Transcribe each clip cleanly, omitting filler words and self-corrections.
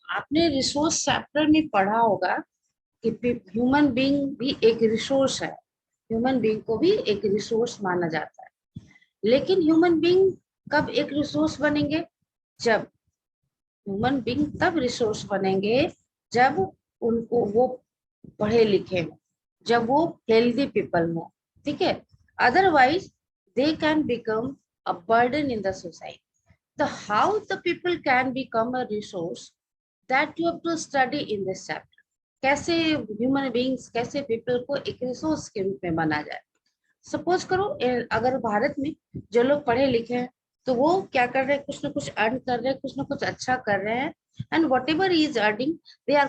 आपने resource chapter में पढ़ा होगा कि ह्यूमन बीइंग भी एक रिसोर्स है, ह्यूमन बीइंग को भी एक रिसोर्स माना जाता है। लेकिन ह्यूमन बीइंग कब एक रिसोर्स बनेंगे? जब ह्यूमन बीइंग तब रिसोर्स बनेंगे जब उनको वो पढ़े लिखे हों, जब वो हेल्दी पीपल हों, ठीक है। Otherwise they can become a burden in the society. The how the people can become a resource that you have to study in this chapter. कैसे ह्यूमन बीइंग्स, कैसे पीपल को एक रिसोर्स के रूप में माना जाए। सपोज करो अगर भारत में जो लोग पढ़े लिखे हैं तो वो क्या कर रहे हैं, कुछ ना कुछ अर्न कर रहे हैं, कुछ ना कुछ अच्छा कर रहे हैं, and whatever is earning they are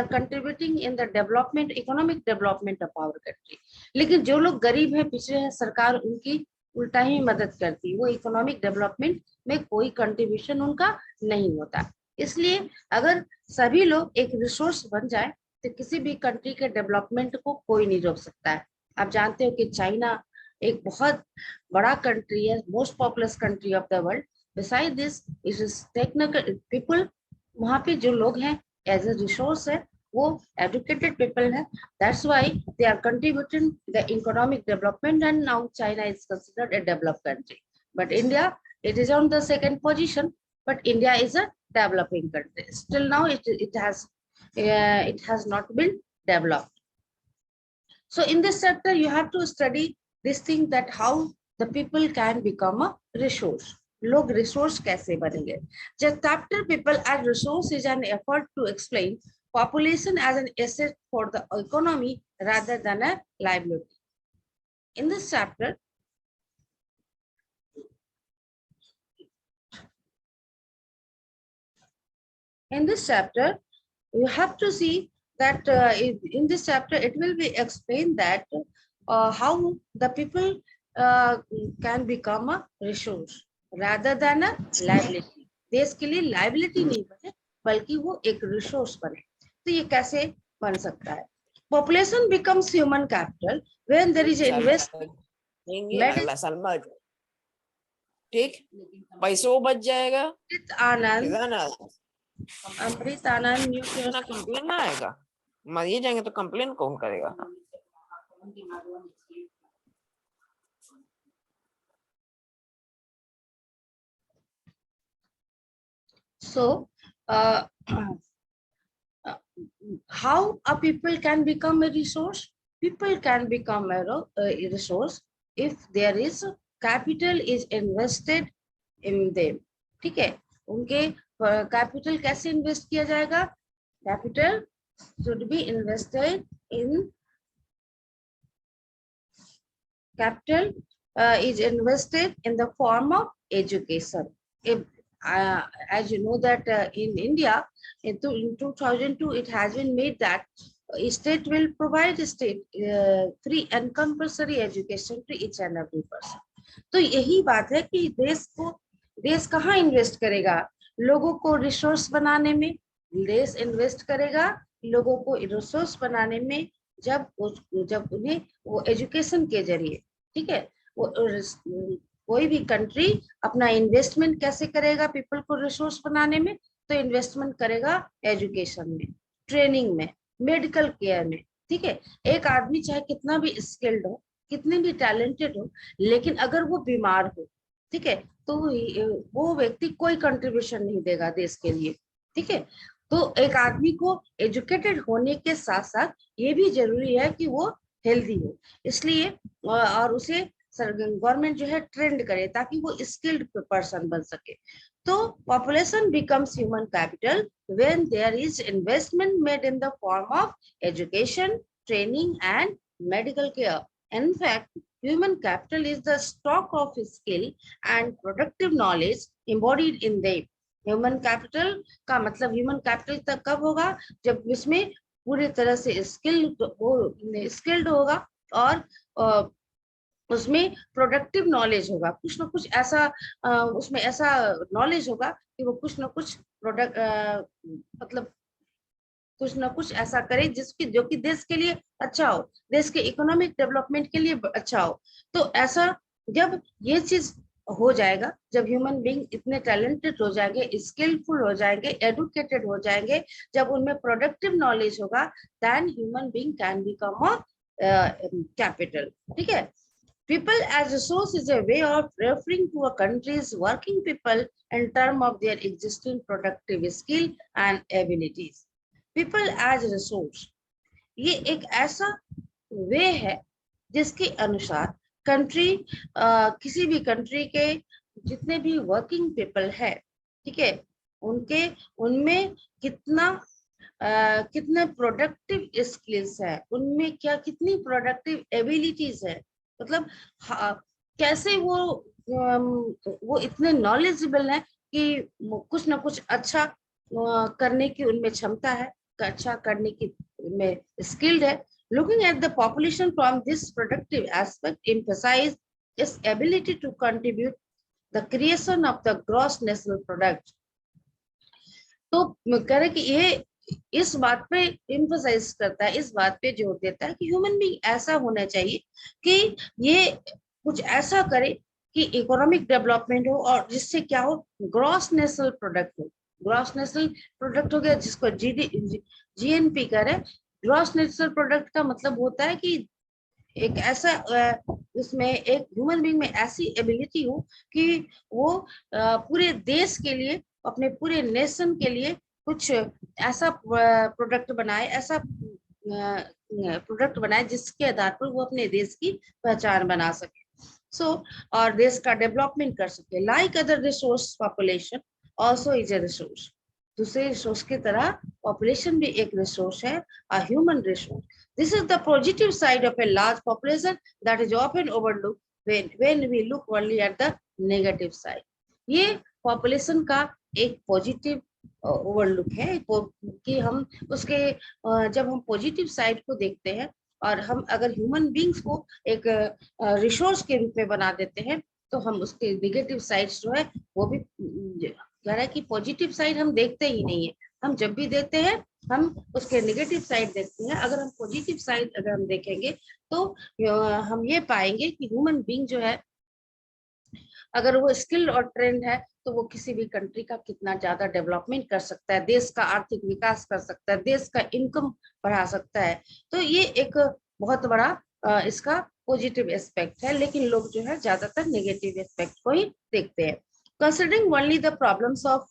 contributing in the development, economic development of our country. लेकिन जो लोग गरीब हैं, पिछड़े हैं, सरकार उनकी उल्टा ही मदद करती है, वो इकोनॉमिक डेवलपमेंट में कोई कंट्रीब्यूशन उनका नहीं होता। इसलिए अगर सभी लोग एक रिसोर्स बन जाए तो किसी भी कंट्री के डेवलपमेंट को कोई नहीं रोक सकता है। आप जानते हो कि चाइना एक बहुत बड़ा कंट्री है, most populous country of the world. Beside this it is technical people, वहाँ पे जो लोग हैं एज ए रिसोर्स है, वो एजुकेटेड पीपल है। That's why they are contributing the economic development, and now China is considered a developed country. But India, it is on the second position, but India is a developing country. Still now it has not been developed. So in this chapter, you have to study this thing, that how the people can become a resource. लोग resource कैसे बनेंगे? The chapter people as resource is an effort to explain population as an asset for the economy rather than a liability. In this chapter, you have to see that in this chapter it will be explained that how the people can become a resource rather than a liability. देश के लिए liability नहीं बने बल्कि वो एक resource बने। तो ये कैसे बन सकता है? Population becomes human capital when there is investment। अगला साल में ठीक पैसों बच जाएगा। अमृत आनंद कंप्लेन ना आएगा, मरिए जाएंगे तो कंप्लेन कौन करेगा? So how a people can become a resource? People can become a resource if there is capital is invested in them। ठीक है, उनके कैपिटल कैसे इन्वेस्ट किया जाएगा? Capital should be invested in, capital is invested in the form of education. If as you know that in India in 2002 it has been made that state will provide state free and compulsory education to each and every person। तो यही बात है कि देश कहाँ invest करेगा? लोगों को रिसोर्स बनाने में देश इन्वेस्ट करेगा, लोगों को रिसोर्स बनाने में जब उन्हें वो एजुकेशन के जरिए, ठीक है, वो कोई भी कंट्री अपना इन्वेस्टमेंट कैसे करेगा पीपल को रिसोर्स बनाने में? तो इन्वेस्टमेंट करेगा एजुकेशन में, ट्रेनिंग में, मेडिकल केयर में। ठीक है, एक आदमी चाहे कितना भी स्किल्ड हो, कितने भी टैलेंटेड हो, लेकिन अगर वो बीमार हो, ठीक है, तो वो व्यक्ति कोई कंट्रीब्यूशन नहीं देगा देश के लिए। ठीक है, तो एक आदमी को एजुकेटेड होने के साथ साथ ये भी जरूरी है कि वो हेल्दी हो, इसलिए और उसे गवर्नमेंट जो है ट्रेंड करे ताकि वो स्किल्ड पर्सन बन सके। तो population becomes human capital when there is investment made in the form of education, training and medical care. In fact, human capital is the stock of skill and productive knowledge embodied in them. Human capital का मतलब human capital तक कब होगा? जब इसमें पूरी तरह से स्किल्ड होगा और उसमें प्रोडक्टिव नॉलेज होगा, कुछ ना कुछ ऐसा उसमें ऐसा नॉलेज होगा कि वो कुछ ना कुछ प्रोडक्ट मतलब कुछ ना कुछ ऐसा करे जो कि देश के लिए अच्छा हो, देश के इकोनॉमिक डेवलपमेंट के लिए अच्छा हो। तो ऐसा जब ये चीज हो जाएगा जब ह्यूमन बीइंग इतने टैलेंटेड हो जाएंगे, स्किलफुल हो जाएंगे, एडुकेटेड हो जाएंगे, जब उनमें प्रोडक्टिव नॉलेज होगा, then human being can become a capital. ठीक है। People as resource is a way of referring to a country's working people in terms of their existing productive skill and abilities. People as resource, ये एक ऐसा वे है जिसके अनुसार country, किसी भी कंट्री के जितने भी वर्किंग पीपल है, ठीक है, उनके उनमें कितना कितने प्रोडक्टिव स्किल्स है, उनमें क्या कितनी प्रोडक्टिव एबिलिटीज है, मतलब कैसे वो इतने नॉलेजेबल है कि कुछ ना कुछ अच्छा करने की उनमें क्षमता है, अच्छा करने की में स्किल्ड है। Looking at the population from this productive aspect emphasize its ability to contribute the creation of the gross national product। तो कह रहे कि ये इस बात पे एम्फसाइज करता है, इस बात पे जोर देता है कि ह्यूमन बीइंग ऐसा होना चाहिए कि ये कुछ ऐसा करे कि इकोनॉमिक डेवलपमेंट हो और जिससे क्या हो, ग्रॉस नेशनल प्रोडक्ट हो। ग्रॉस नेशनल प्रोडक्ट हो गया जिसको जीएनपी करे। ग्रॉस नेशनल प्रोडक्ट का मतलब होता है कि एक ऐसा उसमें एक ह्यूमन बीइंग में ऐसी एबिलिटी हो कि वो पूरे देश के लिए, अपने पूरे नेशन के लिए कुछ ऐसा प्रोडक्ट बनाए, ऐसा प्रोडक्ट बनाए जिसके आधार पर वो अपने देश की पहचान बना सके, और देश का डेवलपमेंट कर सके। Like other resource, population also is a resource. दूसरे रिसोर्स की तरह पॉपुलेशन भी एक रिसोर्स है, a human resource. This is the positive side of a large population that is often overlooked when we look only at the negative side. ये population का एक positive overlook है कि हम उसके जब हम पॉजिटिव साइड को देखते हैं और हम अगर ह्यूमन बींग्स को एक रिसोर्स के रूप में बना देते हैं, तो हम उसके नेगेटिव साइड्स जो है वो भी कह रहा है कि पॉजिटिव साइड हम देखते ही नहीं है। हम जब भी देखते हैं हम उसके नेगेटिव साइड देखते हैं। अगर हम पॉजिटिव साइड अगर हम देखेंगे तो हम ये पाएंगे कि ह्यूमन बीइंग जो है, अगर वो स्किल और ट्रेंड है तो वो किसी भी कंट्री का कितना ज्यादा डेवलपमेंट कर सकता है, देश का आर्थिक विकास कर सकता है, देश का इनकम बढ़ा सकता है। तो ये एक बहुत बड़ा इसका पॉजिटिव एस्पेक्ट है, लेकिन लोग जो है ज्यादातर नेगेटिव एस्पेक्ट को ही देखते हैं। Considering only the problems of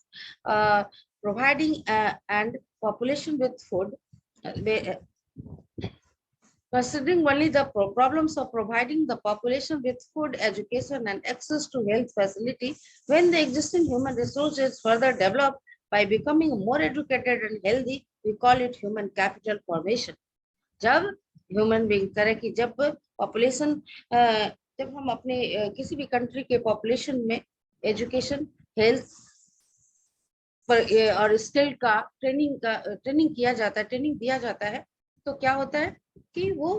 providing and population with food, considering only the problems of providing the population with food, education, and access to health facility, when the existing human resource is further developed by becoming more educated and healthy, we call it human capital formation. जब human being करे कि जब population, जब हम अपने किसी भी country के पॉपुलेशन में एजुकेशन, हेल्थ और स्किल का ट्रेनिंग किया जाता है, ट्रेनिंग दिया जाता है, तो क्या होता है कि वो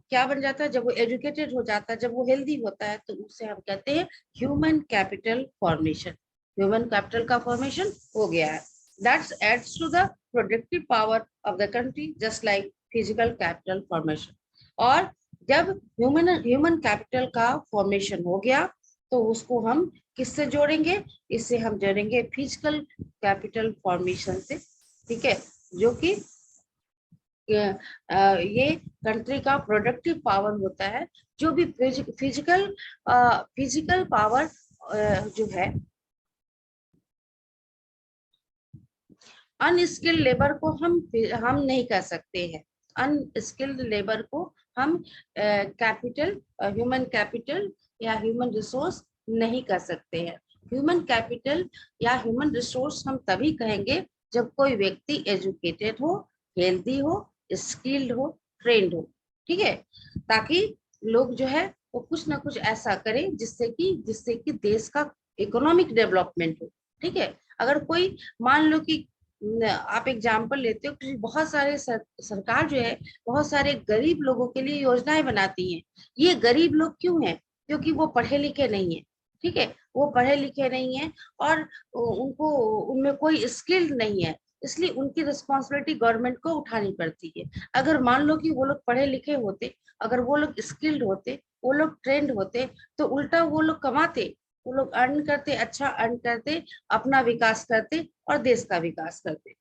क्या बन जाता है, जब वो एजुकेटेड हो जाता है, जब वो हेल्दी होता है, तो उससे हम कहते हैं human capital formation. Human capital का फॉर्मेशन हो गया है। That's adds to the productive power of the country just like physical capital formation. और जब ह्यूमन कैपिटल का फॉर्मेशन हो गया तो उसको हम किससे जोड़ेंगे, इससे हम जोड़ेंगे फिजिकल कैपिटल फॉर्मेशन से। ठीक है, जो कि ये कंट्री का प्रोडक्टिव पावर होता है। जो भी फिजिकल पावर जो है, अनस्किल्ड लेबर को हम नहीं कह सकते हैं। अनस्किल्ड लेबर को हम कैपिटल, ह्यूमन कैपिटल या ह्यूमन रिसोर्स नहीं कर सकते हैं। ह्यूमन कैपिटल या ह्यूमन रिसोर्स हम तभी कहेंगे जब कोई व्यक्ति एजुकेटेड हो, हेल्दी हो, स्किल्ड हो, ट्रेंड हो। ठीक है, ताकि लोग जो है वो कुछ ना कुछ ऐसा करें जिससे कि देश का इकोनॉमिक डेवलपमेंट हो। ठीक है, अगर कोई मान लो कि आप एग्जाम्पल लेते हो कि बहुत सारे सरकार जो है बहुत सारे गरीब लोगों के लिए योजनाएं बनाती है। ये गरीब लोग क्यों हैं? क्योंकि वो पढ़े लिखे नहीं है। ठीक है, वो पढ़े लिखे नहीं है और उनमें कोई स्किल नहीं है, इसलिए उनकी रिस्पॉन्सिबिलिटी गवर्नमेंट को उठानी पड़ती है। अगर मान लो कि वो लोग पढ़े लिखे होते, अगर वो लोग स्किल्ड होते, वो लोग ट्रेंड होते तो उल्टा वो लोग कमाते, वो लोग अर्न करते, अच्छा अर्न करते, अपना विकास करते और देश का विकास करते।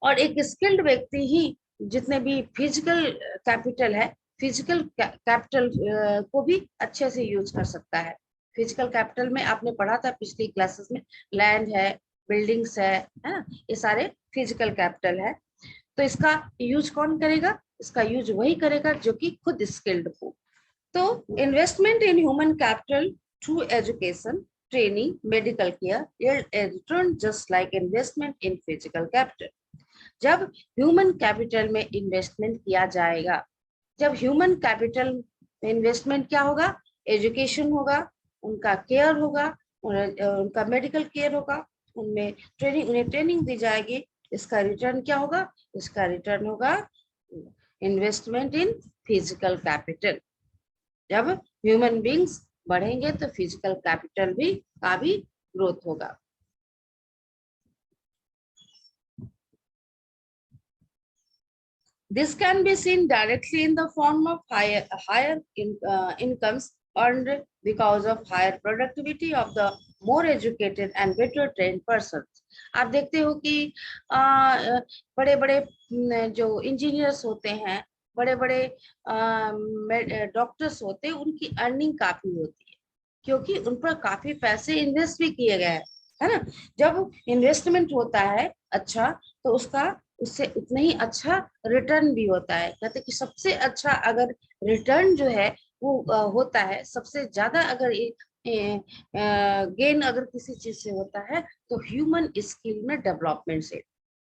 और एक स्किल्ड व्यक्ति ही जितने भी फिजिकल कैपिटल है, फिजिकल कैपिटल को भी अच्छे से यूज कर सकता है। फिजिकल कैपिटल में आपने पढ़ा था पिछली क्लासेस में, लैंड है, बिल्डिंग्स है ना, ये सारे फिजिकल कैपिटल है। तो इसका यूज कौन करेगा? इसका यूज वही करेगा जो कि खुद स्किल्ड हो। तो investment in human capital through education, training, medical care yield a return just like investment in physical capital। जब ह्यूमन कैपिटल में इन्वेस्टमेंट किया जाएगा, जब ह्यूमन कैपिटल में इन्वेस्टमेंट क्या होगा? एजुकेशन होगा, उनका केयर होगा, उनका मेडिकल केयर होगा, उनमें ट्रेनिंग, उन्हें ट्रेनिंग दी जाएगी। इसका रिटर्न क्या होगा? इसका रिटर्न होगा इन्वेस्टमेंट इन फिजिकल कैपिटल। जब ह्यूमन बींग्स बढ़ेंगे तो फिजिकल कैपिटल भी का भी ग्रोथ होगा। This can be seen directly in the form of higher incomes earned because of higher productivity of the more educated and better trained persons। आप देखते हो कि बड़े बड़े जो इंजीनियर्स होते हैं, बड़े बड़े डॉक्टर्स होते हैं, उनकी अर्निंग काफी होती है क्योंकि उन पर काफी पैसे इन्वेस्ट भी किए गए हैं, है ना। जब इन्वेस्टमेंट होता है अच्छा, तो उसका उससे उतना ही अच्छा रिटर्न भी होता है। कहते कि सबसे अच्छा अगर रिटर्न जो है वो होता है, सबसे ज्यादा अगर गेन अगर किसी चीज से होता है तो ह्यूमन स्किल में डेवलपमेंट से,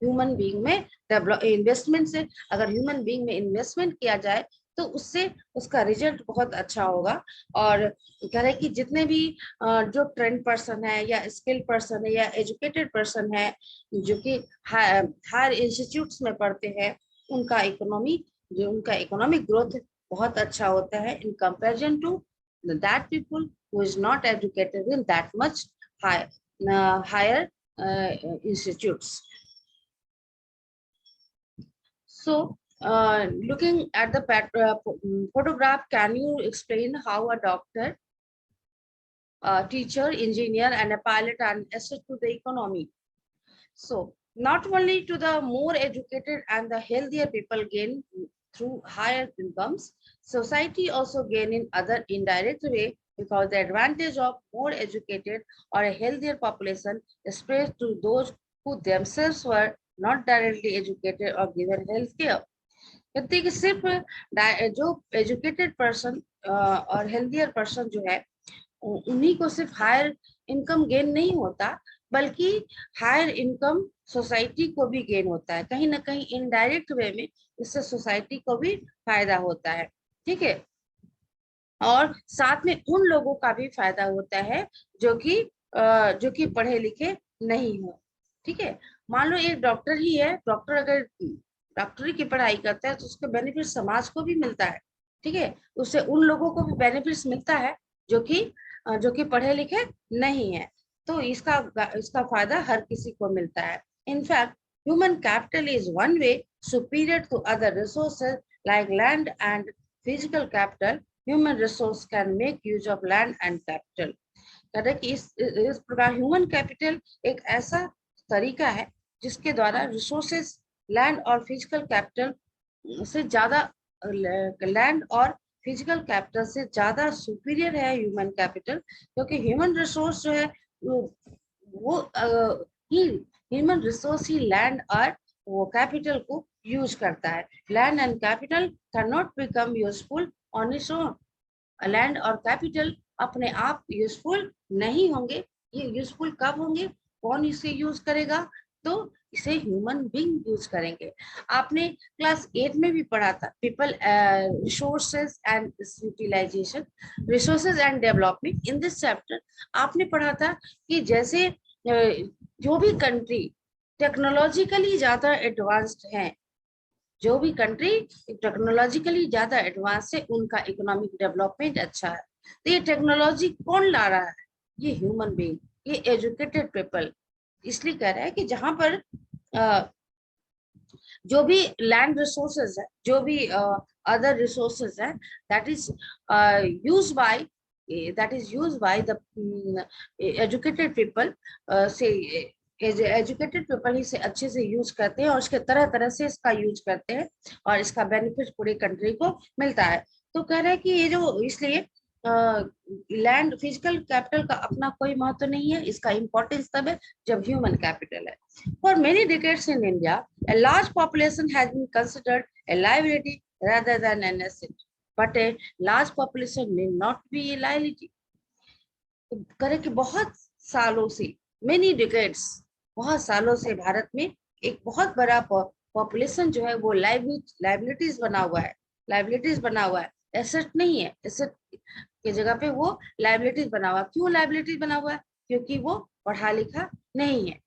ह्यूमन बीइंग में डेवलप इन्वेस्टमेंट से। अगर ह्यूमन बीइंग में इन्वेस्टमेंट किया जाए तो उससे उसका रिजल्ट बहुत अच्छा होगा। और कह रहे कि जितने भी जो ट्रेंड पर्सन है या स्किल्ड पर्सन है या एजुकेटेड पर्सन है जो कि हायर इंस्टीट्यूट्स में पढ़ते हैं, उनका इकोनॉमी, जो उनका इकोनॉमिक ग्रोथ बहुत अच्छा होता है in comparison to that people who is not educated in that much higher institutes। So looking at the photograph, can you explain how a doctor, teacher, engineer and a pilot are an asset to the economy? So not only to the more educated and the healthier people gain through higher incomes, society also gain in other indirect way because the advantage of more educated or a healthier population is spread to those who themselves were not directly educated or given health care। कहते हैं कि सिर्फ जो educated person और healthier person जो है उन्हीं को सिर्फ हायर इनकम गेन नहीं होता, बल्कि हायर इनकम सोसाइटी को भी गेन होता है। कहीं ना कहीं इनडायरेक्ट वे में इससे सोसाइटी को भी फायदा होता है, ठीक है। और साथ में उन लोगों का भी फायदा होता है जो कि पढ़े लिखे नहीं हो, ठीक है। मान लो एक डॉक्टर ही है, डॉक्टर अगर डॉक्टरी की पढ़ाई करता है तो उसके बेनिफिट समाज को भी मिलता है, ठीक है। उससे उन लोगों को भी बेनिफिट्स मिलता है जो कि पढ़े लिखे नहीं है। तो इसका फायदा हर किसी को मिलता है। In fact human capital is one way superior to other resources like land and physical capital. Human resource can make use of land and capital. कहते हैं कि इस प्रकार ह्यूमन कैपिटल एक ऐसा तरीका है जिसके द्वारा रिसोर्सेज लैंड और फिजिकल कैपिटल से ज्यादा, लैंड और फिजिकल कैपिटल से ज्यादा सुपीरियर है ह्यूमन कैपिटल, क्योंकि ह्यूमन रिसोर्स जो है वो ह्यूमन रिसोर्स ही लैंड और वो कैपिटल को यूज करता है। Land and capital can not become useful on its own. Land और कैपिटल अपने आप यूजफुल नहीं होंगे। ये यूजफुल कब होंगे? कौन इसे यूज करेगा? तो इसे ह्यूमन बीइंग यूज करेंगे। आपने क्लास 8 में भी पढ़ा था people resources and utilization, resources and development. In this chapter आपने पढ़ा था कि जैसे जो भी कंट्री टेक्नोलॉजिकली ज्यादा एडवांस्ड है, जो भी कंट्री टेक्नोलॉजिकली ज्यादा एडवांस है, उनका इकोनॉमिक डेवलपमेंट अच्छा है। तो ये टेक्नोलॉजी कौन ला रहा है? ये ह्यूमन बीइंग, ये एजुकेटेड पीपल। इसलिए कह रहा है कि जहां पर जो भी लैंड रिसोर्सेज है, जो भी other resources that is used by the educated people, say educated people ही से अच्छे से यूज करते हैं और उसके तरह तरह से इसका यूज करते हैं और इसका बेनिफिट पूरी कंट्री को मिलता है। तो कह रहे हैं कि ये जो इसलिए लैंड फिजिकल कैपिटल का अपना कोई महत्व नहीं है, इसका इंपॉर्टेंस तब है जब ह्यूमन कैपिटल है। For many decades in India a large population has been considered a liability rather than an asset, but a large population may not be a liability। करे कि बहुत सालों से many decades, बहुत सालों से भारत में एक बहुत बड़ा पॉपुलेशन जो है वो लाइबिलिटीज बना हुआ है, लाइबिलिटीज बना हुआ है, एसेट नहीं है। एसेट की जगह पे वो लाइबिलिटीज बना हुआ है। क्यों लाइबिलिटीज बना हुआ है? क्योंकि वो पढ़ा लिखा नहीं है।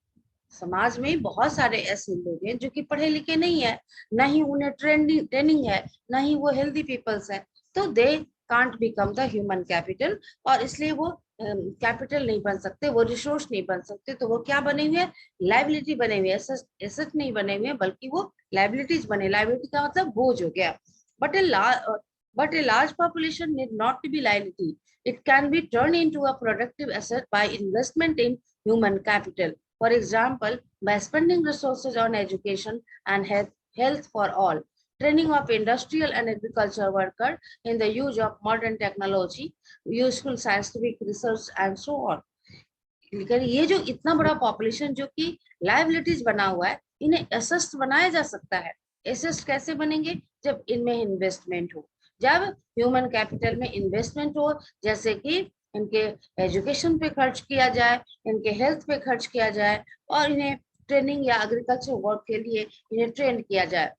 समाज में बहुत सारे ऐसे लोग हैं जो कि पढ़े लिखे नहीं है, ना ही उन्हें ट्रेनिंग है, ना ही वो हेल्दी पीपल्स है, तो they can't become the human capital, और इसलिए वो कैपिटल नहीं बन सकते, वो रिसोर्स नहीं बन सकते। तो वो क्या बने हुए हैं? लाइबिलिटी बने हुए, एसेट नहीं बने हुए, बल्कि वो लाइबिलिटीज बने। लाइबिलिटी का मतलब बोझ हो गया। But a large population need not to be liability. It can be turned into a productive asset by investment in human capital. For example, by spending resources on education and health for all, training of industrial and agriculture workers in the use of modern technology, useful scientific research and so on. लेकिन ये जो इतना बड़ा population जो कि liabilities बना हुआ है, इन्हें एसेट्स बनाया जा सकता है। एसेट्स कैसे बनेंगे? जब इनमें इन्वेस्टमेंट हो, जब ह्यूमन कैपिटल में इन्वेस्टमेंट हो, जैसे कि इनके एजुकेशन पे खर्च किया जाए, इनके हेल्थ पे खर्च किया जाए, और इन्हें ट्रेनिंग या एग्रीकल्चर वर्क के लिए इन्हें ट्रेन किया जाए,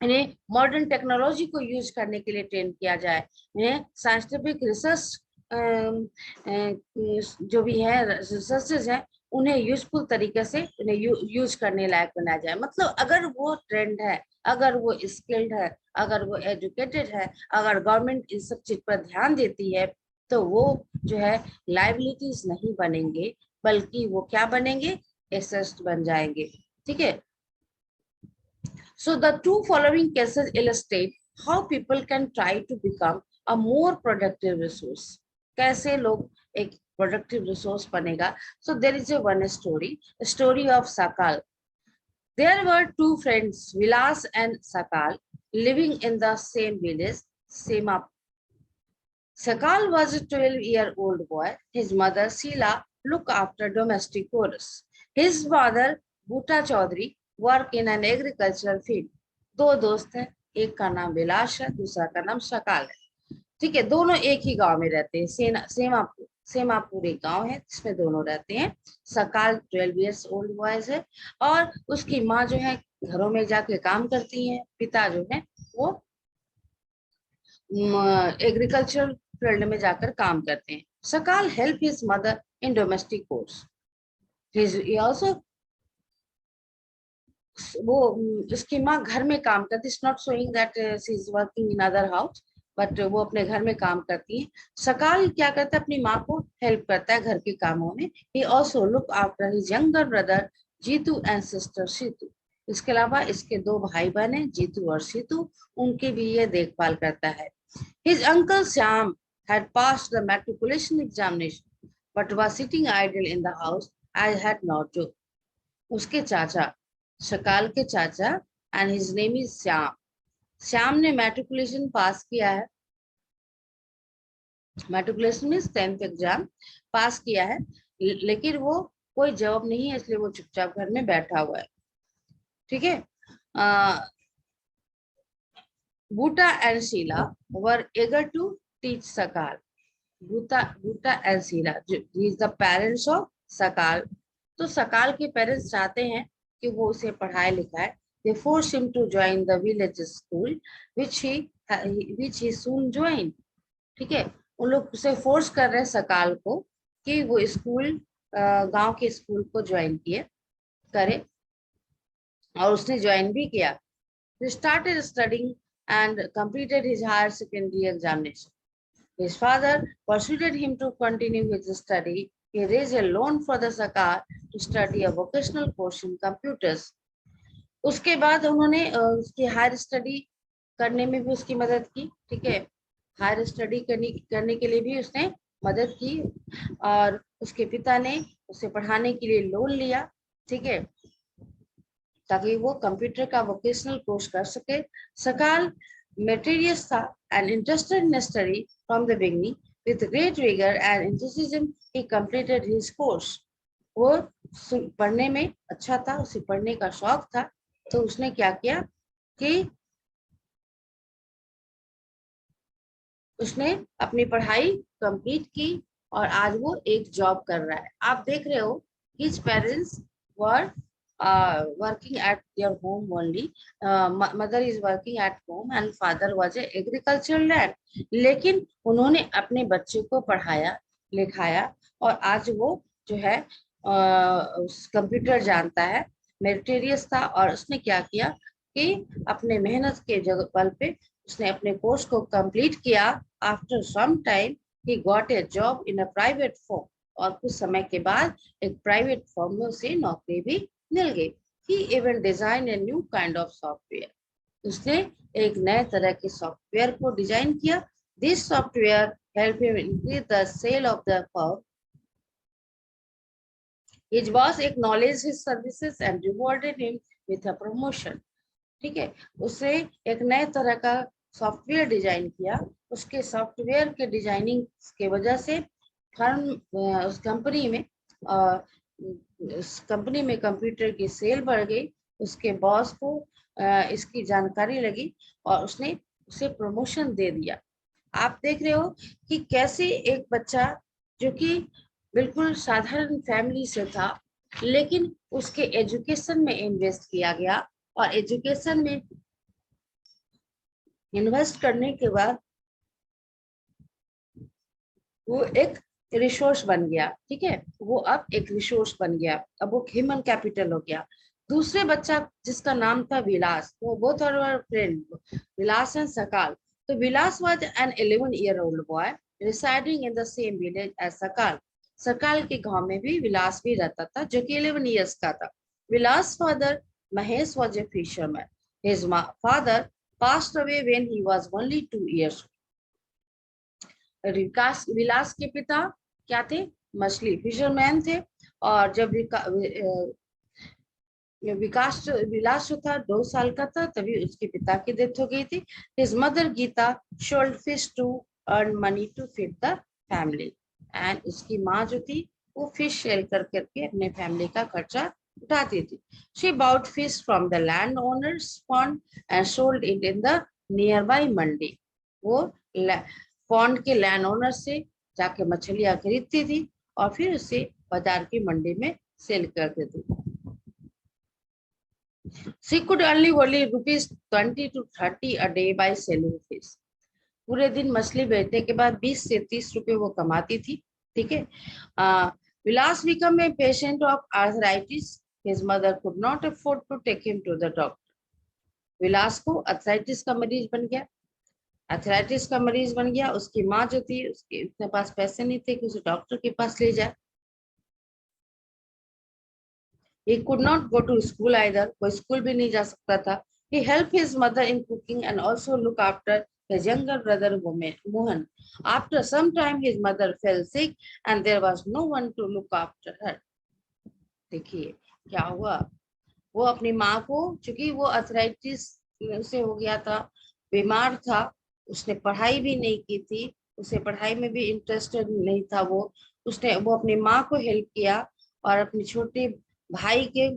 इन्हें मॉडर्न टेक्नोलॉजी को यूज करने के लिए ट्रेन किया जाए, इन्हें साइंटिफिक रिसर्च जो भी है रिसर्चेज है उन्हें यूजफुल तरीके से उन्हें यूज करने लायक बनाया जाए। मतलब अगर वो ट्रेंड है, अगर वो स्किल्ड है, अगर वो एजुकेटेड है, अगर गवर्नमेंट इन सब चीज पर ध्यान देती है, तो वो जो है लाइबिलिटीज नहीं बनेंगे, बल्कि वो क्या बनेंगे? एसेट्स बन जाएंगे। ठीक है। So the two following cases illustrate how people can try to become a more productive resource. कैसे लोग एक productive resource बनेगा? So there is a one story, a story of Sakal. There were two friends, Vilas and Sakal, living in the same village, Semapur. Sakal was a 12-year-old boy. His mother, Sheila, looked after domestic chores. His father, Bhuta Chaudhary, worked in an agricultural field. दो दोस्त हैं, एक का नाम विलास है, दूसरा का नाम सकाल है। ठीक है, दोनों एक ही गांव में रहते हैं। सेमापुर एक गांव है जिसमें दोनों रहते हैं। सकाल 12 years old बॉयज है और उसकी माँ जो है घरों में जाके काम करती है, पिता जो है वो एग्रीकल्चर फील्ड में जाकर काम करते हैं। सकाल help his mother in domestic course. वो उसकी माँ घर में काम करती है। Not showing that she is working in other house, but वो अपने घर में काम करती है। सकाल क्या करता है? अपनी माँ को हेल्प करता है घर के कामों में। He also look after his younger brother Jeetu and sister Situ. इसके अलावा इसके दो भाई बहन हैं, जीतू और सीतू, उनकी भी ये देखभाल करता है। His uncle Shyam had passed the matriculation examination, but was sitting idle in the house as had not to. उसके चाचा, सकाल के चाचा, and his name is Shyam. Shyam ने मैट्रिकुलेशन पास किया है। मैट्रिकुलेशन मीन्स 10th एग्जाम पास किया है, लेकिन वो कोई जॉब नहीं है, इसलिए वो चुपचाप घर में बैठा हुआ है। ठीक है। Bhuta and Sheila were eager to teach Sakal. Bhuta and Sheila, he is the parents of Sakal. तो सकाल के पेरेंट्स चाहते हैं कि वो उसे पढ़ाए लिखाए। They forced him to join the village school, which he soon joined. ठीक है, उन लोग उसे फोर्स कर रहे हैं सकाल को कि वो स्कूल, गांव के स्कूल को ज्वाइन करे, और उसने ज्वाइन भी किया। He started studying and completed his higher secondary examination. His father persuaded him to continue his study. He raised a loan for the Sakal to study a vocational course in computers. उसके बाद उन्होंने उसकी higher study करने में भी उसकी मदद की, ठीक है, हायर स्टडी करने के लिए भी उसने मदद की, और उसके पिता ने उसे पढ़ाने के लिए लोन लिया, ठीक है, ताकि वो कंप्यूटर का वोकेशनल कोर्स कर सके। सकाल मेटेरियस था and interested in study from the beginning, with great vigour and enthusiasm he completed his course. वो पढ़ने में अच्छा था, उसे पढ़ने का शौक था, तो उसने क्या किया कि उसने अपनी पढ़ाई कंप्लीट की और आज वो एक जॉब कर रहा है। आप देख रहे हो, his parents were working at their home only. Mother is working at home and father was a agricultural lad. लेकिन उन्होंने अपने बच्चे को पढ़ाया लिखाया और आज वो जो है कंप्यूटर जानता है, मेरिटोरियस था, और उसने क्या किया कि अपने मेहनत के बल पे उसने अपने कोर्स को कंप्लीट किया। After some time he got a job in a private firm, और कुछ समय के बाद एक प्राइवेट फर्म में उसे नौकरी भी मिल गई। He even design a new kind of software, उसने एक नए तरह के सॉफ्टवेयर को डिजाइन किया। This software help him increase the sale of the firm. His boss acknowledged his services and rewarded him with a promotion. ठीक है, उसने एक नए तरह का सॉफ्टवेयर डिजाइन किया। उसके सॉफ्टवेयर के डिजाइनिंग के वजह से फर्म उस कंपनी में कंप्यूटर की सेल बढ़ गई। उसके बॉस को इसकी जानकारी लगी और उसने उसे प्रमोशन दे दिया। आप देख रहे हो कि कैसे एक बच्चा जो कि बिल्कुल साधारण फैमिली से था, लेकिन उसके एजुकेशन में इन्वेस्ट किया गया, और एजुकेशन में इन्वेस्ट करने के बाद वो एक रिसोर्स बन गया। ठीक है, वो अब एक रिसोर्स बन गया, अब वो ह्यूमन कैपिटल हो गया। दूसरे बच्चा जिसका नाम था विलास, वो both are friend, Vilas and Sakal. तो Vilas was an 11-year-old boy residing in the same village as Sakal. Sakal के गांव में भी विलास भी रहता था, जो कि 11 years का था। Vilas father Mahesh was a fisherman. His father passed away when he was only 2 years old. विलास के पिता क्या थे? मछली फिशरमैन थे। और जब विलास जो था 2 साल का था, तभी उसके पिता की डेथ हो गई थी। His mother Geeta sold fish to earn money to feed the family, and उसकी माँ जो थी वो फिश सेल कर करके अपने फैमिली का खर्चा उठाती थी। She bought fish from the landowner's pond and sold it in the nearby मंडी। वो पॉन्ड के लैंड ओनर से जाके मछलियां खरीदती थी और फिर उसे बाजार की मंडी में सेल करती थी। She could only rupees 20 to 30 a day by selling fish. पूरे दिन मछली बेचने के बाद 20 से 30 रुपए वो कमाती थी। ठीक है, विलास became a patient of arthritis. His mother could not afford to take him to the doctor. विलास को अर्थराइटिस का मरीज बन गया। अर्थराइटिस का मरीज बन गया, उसकी माँ जो थी उसके इतने पास पैसे नहीं थे कि उसे डॉक्टर के पास ले जाए। He could not go to school either. वो स्कूल भी नहीं जा सकता था। He helped his mother in cooking and also look after his younger brother Mohan. After some time, his mother fell sick and there was no one to look after her. देखिए क्या हुआ, वो अपनी माँ को, चूंकि वो अर्थराइटिस से हो गया था, बीमार था, उसने पढ़ाई भी नहीं की थी, उसे पढ़ाई में भी इंटरेस्टेड नहीं था। वो अपनी माँ को हेल्प किया और अपने छोटे भाई के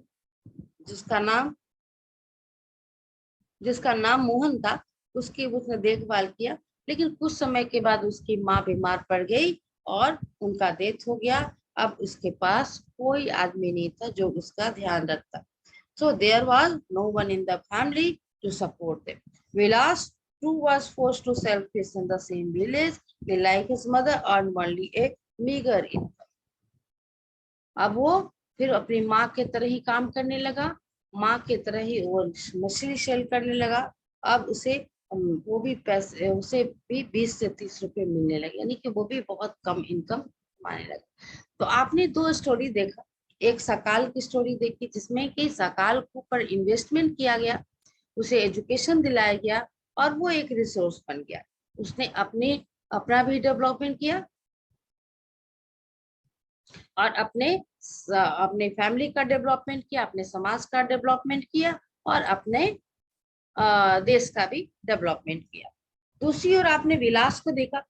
जिसका नाम मोहन था, उसकी उसने देखभाल किया। लेकिन कुछ समय के बाद उसकी माँ बीमार पड़ गई और उनका डेथ हो गया। अब उसके पास कोई आदमी नहीं था जो उसका ध्यान रखता। So there was no one in the family to support them. Vilas too was forced to sell fish in the same village. He, like his mother, earned only a meager income. अब वो फिर अपनी माँ के तरह ही काम करने लगा, माँ के तरह ही वो मछली सेल करने लगा। अब उसे उसे भी 20 से 30 रुपए मिलने लगे, यानी कि वो भी बहुत कम इनकम कमाने लगा। तो आपने 2 स्टोरी देखा, एक सकाल की स्टोरी देखी जिसमें कि सकाल के ऊपर इन्वेस्टमेंट किया गया, उसे एजुकेशन दिलाया गया, और वो एक रिसोर्स बन गया। उसने अपना भी डेवलपमेंट किया और अपने फैमिली का डेवलपमेंट किया, अपने समाज का डेवलपमेंट किया और अपने देश का भी डेवलपमेंट किया। दूसरी ओर आपने विलास को देखा।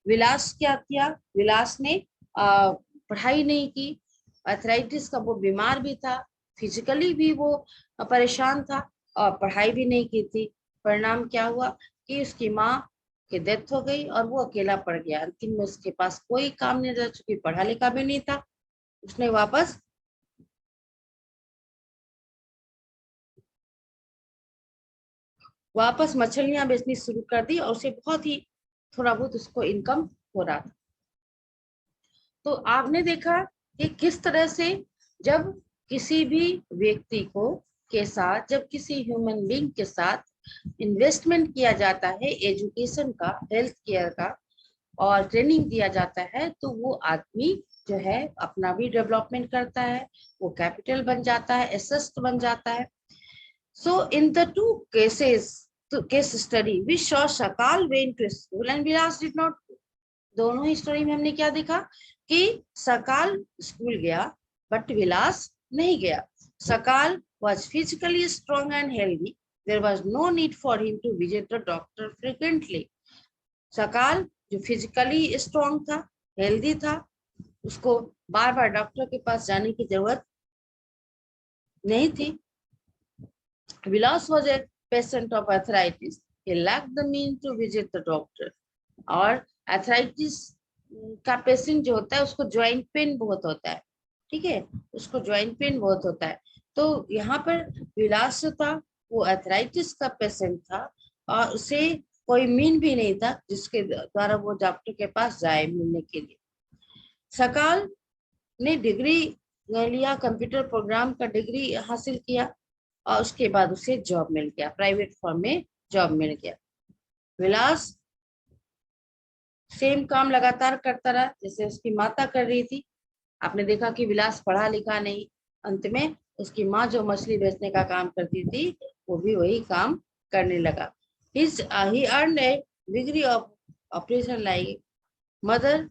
विलास क्या किया? विलास ने पढ़ाई नहीं की, अर्थराइटिस का वो बीमार भी था, फिजिकली भी वो परेशान था और पढ़ाई भी नहीं की थी। परिणाम क्या हुआ कि उसकी माँ की डेथ हो गई और वो अकेला पड़ गया। अंतिम में उसके पास कोई काम नहीं था, चूंकि पढ़ा लिखा भी नहीं था। उसने वापस मछलियां बेचनी शुरू कर दी और उसे बहुत ही थोड़ा बहुत उसको इनकम हो रहा था। तो आपने देखा कि किस तरह से जब किसी भी व्यक्ति को के साथ, जब किसी ह्यूमन बीइंग के साथ इन्वेस्टमेंट किया जाता है, एजुकेशन का, हेल्थ केयर का और ट्रेनिंग दिया जाता है, तो वो आदमी जो है अपना भी डेवलपमेंट करता है, वो कैपिटल बन जाता है, एसेट बन जाता है। So in the two cases, case study, we saw Sakal went to school and Vilas did not. दोनों ही स्टोरी में हमने क्या देखा कि सकाल स्कूल गया बट विलास नहीं गया। सकाल was physically strong and healthy. There was no need for him to visit the doctor frequently. सकाल जो फिजिकली स्ट्रांग था, हेल्दी था, उसको बार बार डॉक्टर के पास जाने की जरूरत नहीं थी। Vilas was a patient of arthritis. He lacked the means to visit the doctor. और arthritis का पेशेंट जो होता है उसको ज्वाइंट पेन बहुत होता है, ठीक है, उसको ज्वाइंट पेन बहुत होता है। तो यहाँ पर विलास जो था वो arthritis का पेशेंट था और उसे कोई मीन भी नहीं था जिसके द्वारा वो डॉक्टर के पास जाए मिलने के लिए। सकाल ने डिग्री लिया, कंप्यूटर प्रोग्राम का डिग्री हासिल किया और उसके बाद उसे जॉब मिल गया, प्राइवेट फर्म में जॉब मिल गया। विलास सेम काम लगातार करता रहा जैसे उसकी माता कर रही थी। आपने देखा कि विलास पढ़ा लिखा नहीं, अंत में उसकी माँ जो मछली बेचने का काम करती थी वो भी वही काम करने लगा। He earned a degree of operation like mother,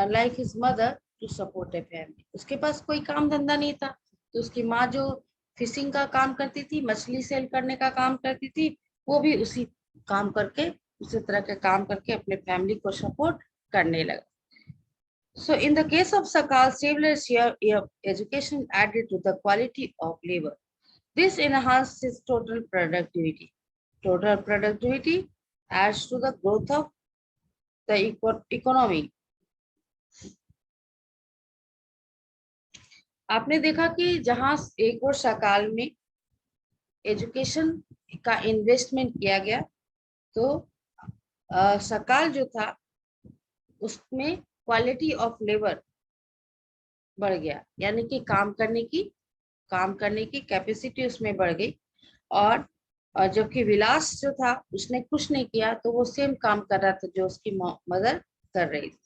like his mother to support a family. उसके पास कोई काम धंधा नहीं था, तो उसकी माँ जो फिशिंग का काम करती थी, मछली सेल करने का काम करती थी, वो भी उसी काम करके, उसी तरह के काम करके अपने फैमिली को सपोर्ट करने लगा। So in the case of Sakal, several year education added to the quality of labor. This enhanced his total productivity. Total productivity adds to the growth of the economy. आपने देखा कि जहां एक और सकाल में एजुकेशन का इन्वेस्टमेंट किया गया, तो सकाल जो था उसमें क्वालिटी ऑफ लेबर बढ़ गया, यानी कि काम करने की कैपेसिटी उसमें बढ़ गई। और जबकि विलास जो था उसने कुछ नहीं किया, तो वो सेम काम कर रहा था जो उसकी मदर कर रही थी।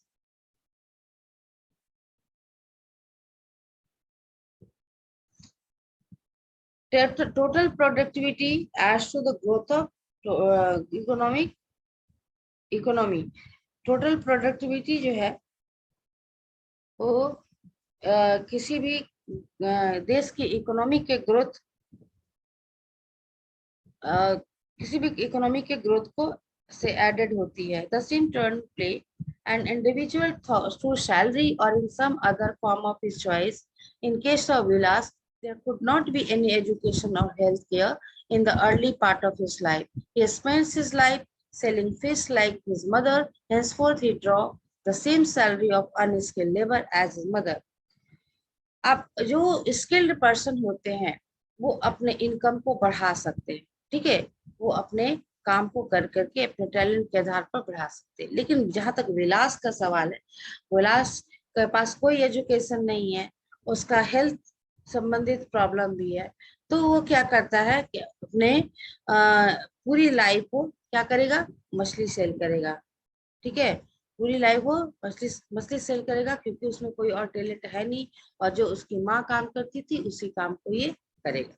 Total productivity adds to the growth of economy. Total productivity जो है वो किसी भी देश की इकोनॉमी के ग्रोथ, किसी भी इकोनॉमी के ग्रोथ को से एडेड होती है। The same turn play an individual through salary or in some other form of his choice. In case of Vilas, there could not be any education or health care in the early part of his life. He spends his life selling fish like his mother. Henceforth, he draw the same salary of unskilled labor as his mother. अब जो skilled person होते हैं वो अपने income को बढ़ा सकते हैं, ठीक है, वो अपने काम को कर करके अपने टैलेंट के आधार पर बढ़ा सकते हैं। लेकिन जहां तक विलास का सवाल है, विलास के पास कोई एजुकेशन नहीं है, उसका हेल्थ संबंधित प्रॉब्लम भी है, तो वो क्या करता है कि अपने पूरी लाइफ को क्या करेगा, मछली सेल करेगा, ठीक है, पूरी लाइफ वो मछली मछली सेल करेगा, क्योंकि उसमें कोई और टैलेंट है नहीं और जो उसकी माँ काम करती थी उसी काम को ये करेगा।